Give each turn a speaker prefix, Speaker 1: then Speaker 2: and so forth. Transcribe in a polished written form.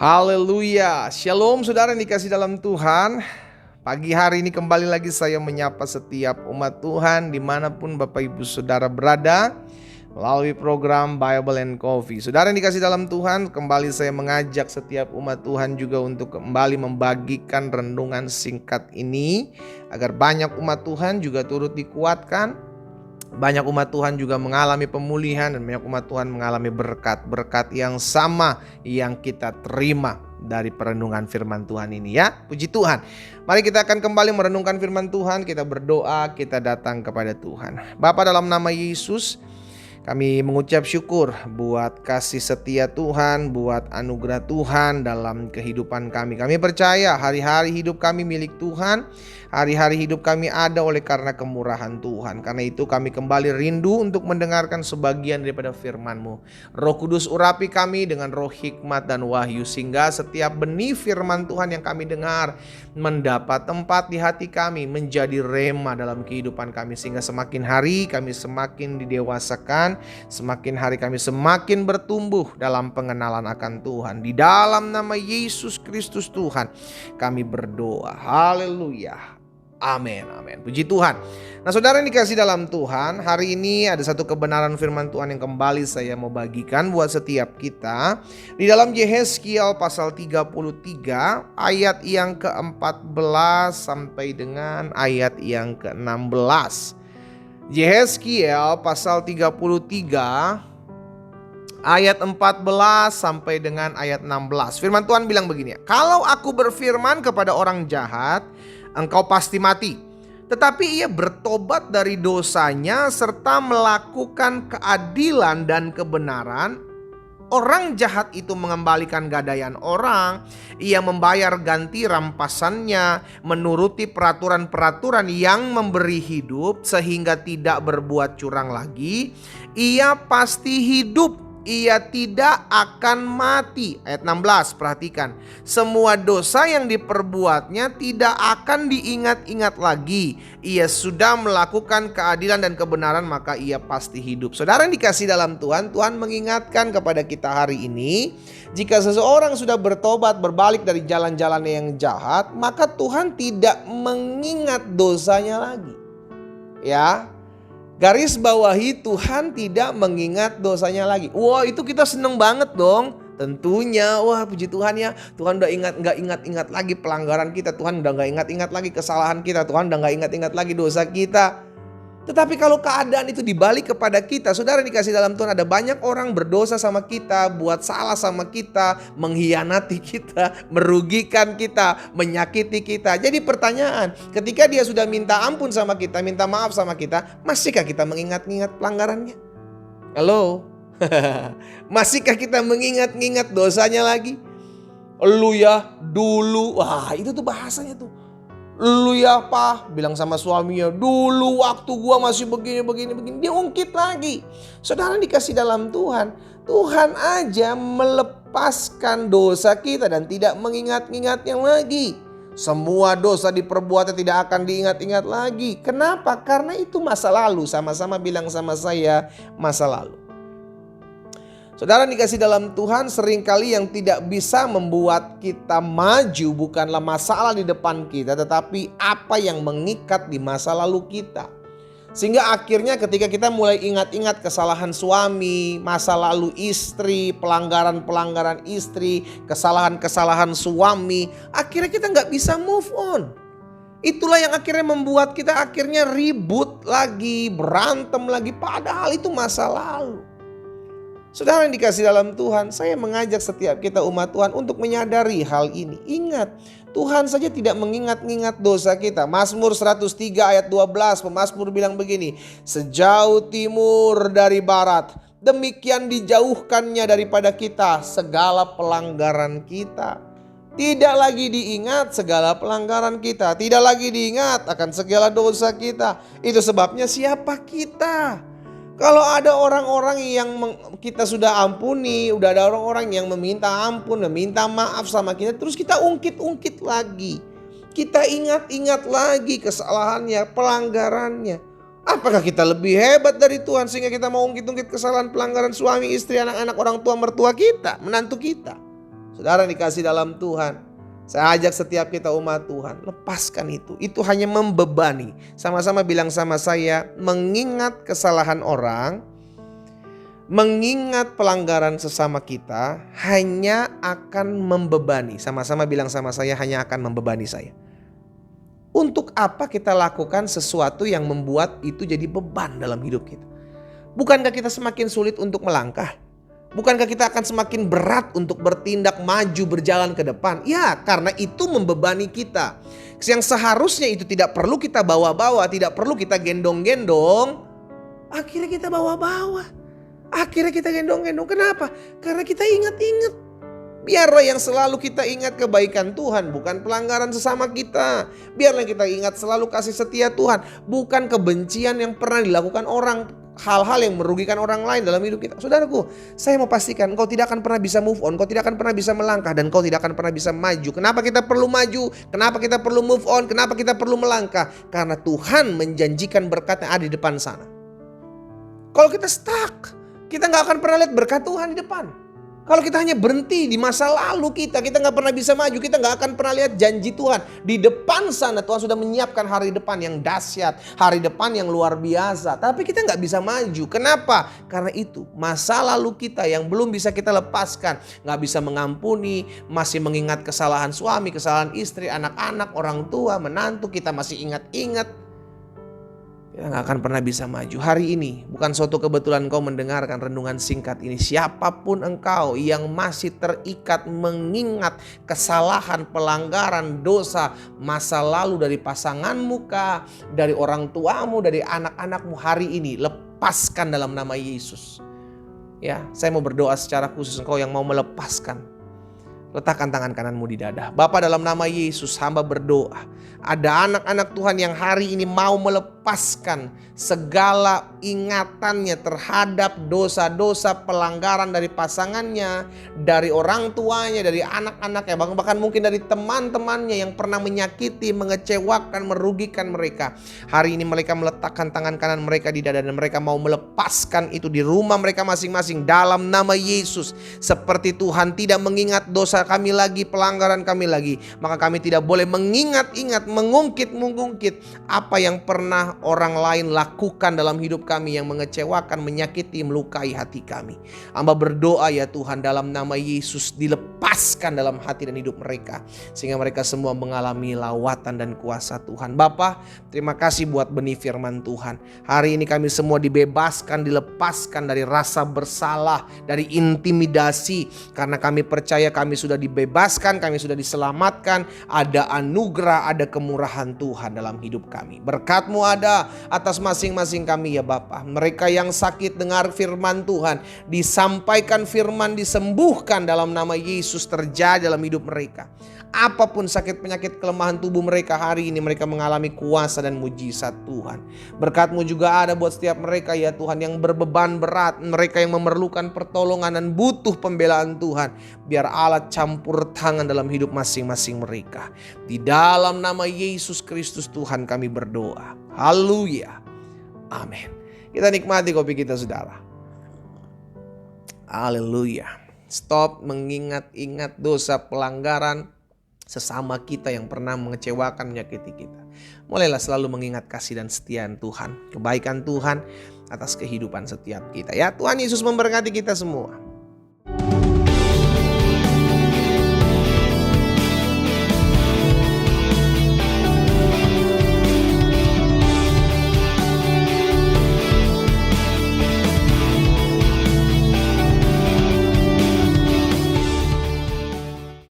Speaker 1: Haleluya, shalom saudara yang dikasih dalam Tuhan. Pagi hari ini kembali lagi saya menyapa setiap umat Tuhan dimanapun Bapak Ibu Saudara berada melalui program Bible and Coffee. Saudara yang dikasih dalam Tuhan, kembali saya mengajak setiap umat Tuhan juga untuk kembali membagikan renungan singkat ini agar banyak umat Tuhan juga turut dikuatkan. Banyak umat Tuhan juga mengalami pemulihan dan banyak umat Tuhan mengalami berkat-berkat yang sama yang kita terima dari perenungan firman Tuhan ini ya. Puji Tuhan. Mari kita akan kembali merenungkan firman Tuhan, kita berdoa, kita datang kepada Tuhan. Bapa, dalam nama Yesus, kami mengucap syukur buat kasih setia Tuhan, buat anugerah Tuhan dalam kehidupan kami. Kami percaya hari-hari hidup kami milik Tuhan. Hari-hari hidup kami ada oleh karena kemurahan Tuhan. Karena itu kami kembali rindu untuk mendengarkan sebagian daripada firman-Mu. Roh Kudus urapi kami dengan roh hikmat dan wahyu, sehingga setiap benih firman Tuhan yang kami dengar mendapat tempat di hati kami, menjadi rema dalam kehidupan kami. Sehingga semakin hari kami semakin didewasakan, semakin hari kami semakin bertumbuh dalam pengenalan akan Tuhan. Di dalam nama Yesus Kristus Tuhan kami berdoa. Haleluya. Amin, amin. Puji Tuhan. Nah, saudara yang dikasih dalam Tuhan, hari ini ada satu kebenaran firman Tuhan yang kembali saya mau bagikan buat setiap kita. Di dalam Yehezkiel pasal 33 ayat yang ke-14 sampai dengan ayat yang ke-16. Yehezkiel pasal 33 ayat 14 sampai dengan ayat 16. Firman Tuhan bilang begini, "Kalau aku berfirman kepada orang jahat, engkau pasti mati. Tetapi ia bertobat dari dosanya serta melakukan keadilan dan kebenaran, orang jahat itu mengembalikan gadaian orang, ia membayar ganti rampasannya, menuruti peraturan-peraturan yang memberi hidup sehingga tidak berbuat curang lagi, ia pasti hidup. Ia tidak akan mati." Ayat 16, perhatikan. "Semua dosa yang diperbuatnya tidak akan diingat-ingat lagi. Ia sudah melakukan keadilan dan kebenaran, maka ia pasti hidup." Saudara yang dikasih dalam Tuhan, Tuhan mengingatkan kepada kita hari ini, jika seseorang sudah bertobat, berbalik dari jalan-jalannya yang jahat, maka Tuhan tidak mengingat dosanya lagi. Ya, garis bawahi, Tuhan tidak mengingat dosanya lagi. Wah, itu kita seneng banget dong. Tentunya, wah puji Tuhan ya. Tuhan udah nggak ingat-ingat lagi pelanggaran kita. Tuhan udah nggak ingat-ingat lagi kesalahan kita. Tuhan udah nggak ingat-ingat lagi dosa kita. Tetapi kalau keadaan itu dibalik kepada kita, saudara dikasih dalam Tuhan, ada banyak orang berdosa sama kita, buat salah sama kita, mengkhianati kita, merugikan kita, menyakiti kita. Jadi pertanyaan, ketika dia sudah minta ampun sama kita, minta maaf sama kita, masihkah kita mengingat-ingat pelanggarannya? Halo? Masihkah kita mengingat-ingat dosanya lagi? Lu ya dulu, wah itu tuh bahasanya tuh. Lu ya Pak, bilang sama suaminya, dulu waktu gua masih begini. Dia ungkit lagi. Saudara dikasih dalam Tuhan, Tuhan aja melepaskan dosa kita dan tidak mengingat-ingatnya lagi. Semua dosa diperbuatnya tidak akan diingat-ingat lagi. Kenapa? Karena itu masa lalu. Sama-sama bilang sama saya, masa lalu. Saudara dikasih dalam Tuhan, seringkali yang tidak bisa membuat kita maju bukanlah masalah di depan kita, tetapi apa yang mengikat di masa lalu kita. Sehingga akhirnya ketika kita mulai ingat-ingat kesalahan suami, masa lalu istri, pelanggaran-pelanggaran istri, kesalahan-kesalahan suami, akhirnya kita nggak bisa move on. Itulah yang akhirnya membuat kita akhirnya ribut lagi, berantem lagi, padahal itu masa lalu. Saudara yang dikasih dalam Tuhan, saya mengajak setiap kita umat Tuhan untuk menyadari hal ini. Ingat, Tuhan saja tidak mengingat-ingat dosa kita. Mazmur 103 ayat 12, pemazmur bilang begini, "Sejauh timur dari barat, demikian dijauhkannya daripada kita segala pelanggaran kita." Tidak lagi diingat segala pelanggaran kita, tidak lagi diingat akan segala dosa kita. Itu sebabnya siapa kita? Kalau ada orang-orang yang kita sudah ampuni, udah ada orang-orang yang meminta ampun, meminta maaf sama kita, terus kita ungkit-ungkit lagi. Kita ingat-ingat lagi kesalahannya, pelanggarannya. Apakah kita lebih hebat dari Tuhan sehingga kita mau ungkit-ungkit kesalahan pelanggaran suami, istri, anak-anak, orang tua, mertua kita, menantu kita? Saudara dikasih dalam Tuhan, saya ajak setiap kita umat Tuhan, lepaskan itu. Itu hanya membebani. Sama-sama bilang sama saya, mengingat kesalahan orang, mengingat pelanggaran sesama kita hanya akan membebani. Sama-sama bilang sama saya, hanya akan membebani saya. Untuk apa kita lakukan sesuatu yang membuat itu jadi beban dalam hidup kita? Bukankah kita semakin sulit untuk melangkah? Bukankah kita akan semakin berat untuk bertindak maju berjalan ke depan? Ya, karena itu membebani kita. Yang seharusnya itu tidak perlu kita bawa-bawa, tidak perlu kita gendong-gendong, akhirnya kita bawa-bawa. Akhirnya kita gendong-gendong. Kenapa? Karena kita ingat-ingat. Biarlah yang selalu kita ingat kebaikan Tuhan, bukan pelanggaran sesama kita. Biarlah kita ingat selalu kasih setia Tuhan, bukan kebencian yang pernah dilakukan orang, hal-hal yang merugikan orang lain dalam hidup kita. Saudaraku, saya mau pastikan engkau tidak akan pernah bisa move on, engkau tidak akan pernah bisa melangkah, dan engkau tidak akan pernah bisa maju. Kenapa kita perlu maju? Kenapa kita perlu move on? Kenapa kita perlu melangkah? Karena Tuhan menjanjikan berkat yang ada di depan sana. Kalau kita stuck, kita gak akan pernah lihat berkat Tuhan di depan. Kalau kita hanya berhenti di masa lalu kita gak pernah bisa maju. Kita gak akan pernah lihat janji Tuhan. Di depan sana Tuhan sudah menyiapkan hari depan yang dahsyat, hari depan yang luar biasa. Tapi kita gak bisa maju. Kenapa? Karena itu masa lalu kita yang belum bisa kita lepaskan. Gak bisa mengampuni, masih mengingat kesalahan suami, kesalahan istri, anak-anak, orang tua, menantu. Kita masih ingat-ingat. Kita gak akan pernah bisa maju. Hari ini bukan suatu kebetulan engkau mendengarkan renungan singkat ini. Siapapun engkau yang masih terikat mengingat kesalahan, pelanggaran, dosa masa lalu dari pasanganmu kah, dari orang tuamu, dari anak-anakmu, hari ini lepaskan dalam nama Yesus. Ya, saya mau berdoa secara khusus engkau yang mau melepaskan. Letakkan tangan kananmu di dada. Bapa, dalam nama Yesus hamba berdoa. Ada anak-anak Tuhan yang hari ini mau melepaskan segala ingatannya terhadap dosa-dosa pelanggaran dari pasangannya, dari orang tuanya, dari anak-anaknya, bahkan mungkin dari teman-temannya yang pernah menyakiti, mengecewakan, merugikan mereka. Hari ini mereka meletakkan tangan kanan mereka di dada dan mereka mau melepaskan itu di rumah mereka masing-masing dalam nama Yesus. Seperti Tuhan tidak mengingat dosa kami lagi, pelanggaran kami lagi, maka kami tidak boleh mengingat-ingat, mengungkit apa yang pernah orang lain lakukan dalam hidup kami yang mengecewakan, menyakiti, melukai hati kami. Hamba berdoa ya Tuhan, dalam nama Yesus dilepaskan dalam hati dan hidup mereka, sehingga mereka semua mengalami lawatan dan kuasa Tuhan. Bapa, terima kasih buat benih firman Tuhan. Hari ini kami semua dibebaskan, dilepaskan dari rasa bersalah, dari intimidasi, karena kami percaya kami sudah dibebaskan, kami sudah diselamatkan. Ada anugerah, ada kemurahan Tuhan dalam hidup kami. Berkat-Mu ada atas masing-masing kami ya Bapa. Mereka yang sakit dengar firman Tuhan, disampaikan firman, disembuhkan dalam nama Yesus terjadi dalam hidup mereka. Apapun sakit, penyakit, kelemahan tubuh mereka hari ini, mereka mengalami kuasa dan mujizat Tuhan. Berkat-Mu juga ada buat setiap mereka ya Tuhan yang berbeban berat, mereka yang memerlukan pertolongan dan butuh pembelaan Tuhan. Biar Allah campur tangan dalam hidup masing-masing mereka. Di dalam nama Yesus Kristus Tuhan kami berdoa. Haleluya. Amin. Kita nikmati kopi kita saudara. Haleluya. Stop mengingat-ingat dosa pelanggaran sesama kita yang pernah mengecewakan, menyakiti kita. Mulailah selalu mengingat kasih dan setia Tuhan, kebaikan Tuhan atas kehidupan setiap kita. Ya, Tuhan Yesus memberkati kita semua.